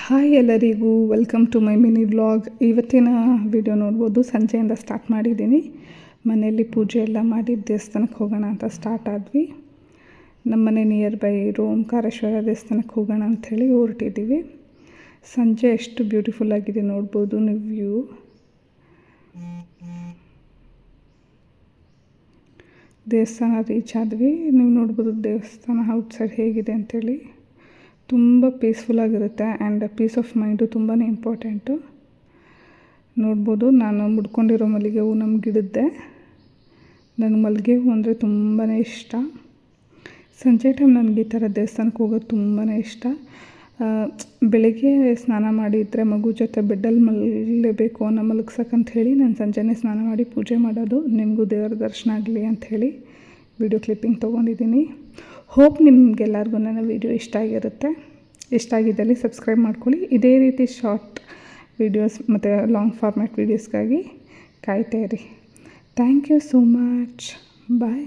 Hi ಎಲ್ಲರಿಗೂ welcome to my mini vlog. ಇವತ್ತಿನ video ನೋಡ್ಬೋದು. ಸಂಜೆಯಿಂದ ಸ್ಟಾರ್ಟ್ ಮಾಡಿದ್ದೀನಿ. ಮನೆಯಲ್ಲಿ ಪೂಜೆ ಎಲ್ಲ ಮಾಡಿ ದೇವಸ್ಥಾನಕ್ಕೆ ಹೋಗೋಣ ಅಂತ ಸ್ಟಾರ್ಟ್ ಆದ್ವಿ. ನಮ್ಮ ಮನೆ ನಿಯರ್ ಬೈ ಇರೋ ಓಂಕಾರೇಶ್ವರ ದೇವಸ್ಥಾನಕ್ಕೆ ಹೋಗೋಣ ಅಂಥೇಳಿ ಹೊರಟಿದ್ದೀವಿ. ಸಂಜೆ ಎಷ್ಟು ಬ್ಯೂಟಿಫುಲ್ ಆಗಿದೆ ನೋಡ್ಬೋದು ನೀವು ವ್ಯೂ. ದೇವಸ್ಥಾನ ರೀಚ್ ಆದ್ವಿ. ನೀವು ನೋಡ್ಬೋದು ದೇವಸ್ಥಾನ ಔಟ್ಸೈಡ್ ಹೇಗಿದೆ ಅಂಥೇಳಿ. ತುಂಬ ಪೀಸ್ಫುಲ್ಲಾಗಿರುತ್ತೆ ಆ್ಯಂಡ್ ಪೀಸ್ ಆಫ್ ಮೈಂಡು ತುಂಬಾ ಇಂಪಾರ್ಟೆಂಟು. ನೋಡ್ಬೋದು ನಾನು ಮುಡ್ಕೊಂಡಿರೋ ಮಲ್ಲಿಗೆ ಹೂವು ನಮ್ಮ ಗಿಡದ್ದೆ. ನನಗೆ ಮಲ್ಲಿಗೆ ಹೂವು ಅಂದರೆ ತುಂಬಾ ಇಷ್ಟ. ಸಂಜೆ ಟೈಮ್ ನನಗೆ ಈ ಥರ ದೇವಸ್ಥಾನಕ್ಕೆ ಹೋಗೋದು ತುಂಬಾ ಇಷ್ಟ. ಬೆಳಗ್ಗೆ ಸ್ನಾನ ಮಾಡಿದರೆ ಮಗು ಜೊತೆ ಬೆಡ್ಡಲ್ಲಿ ಮಲಗಲೇಬೇಕು ಅನ್ನೋ ಮಲಗ್ಸಕ್ಕಂತ ಹೇಳಿ ನಾನು ಸಂಜೆನೇ ಸ್ನಾನ ಮಾಡಿ ಪೂಜೆ ಮಾಡೋದು. ನಿಮಗೂ ದೇವರ ದರ್ಶನ ಆಗಲಿ ಅಂಥೇಳಿ ವಿಡಿಯೋ ಕ್ಲಿಪ್ಪಿಂಗ್ ತೊಗೊಂಡಿದ್ದೀನಿ. ಹೋಪ್ ನಿಮಗೆಲ್ಲರಿಗೂ ನನ್ನ ವಿಡಿಯೋ ಇಷ್ಟ ಆಗಿರುತ್ತೆ. ಇಷ್ಟ ಆಗಿದ್ದಲ್ಲಿ ಸಬ್ಸ್ಕ್ರೈಬ್ ಮಾಡ್ಕೊಳ್ಳಿ. ಇದೇ ರೀತಿ ಶಾರ್ಟ್ ವೀಡಿಯೋಸ್ ಮತ್ತು ಲಾಂಗ್ ಫಾರ್ಮ್ಯಾಟ್ ವೀಡಿಯೋಸ್ಗಾಗಿ ಕಾಯ್ತಾ ಇರಿ. Thank you so much. Bye.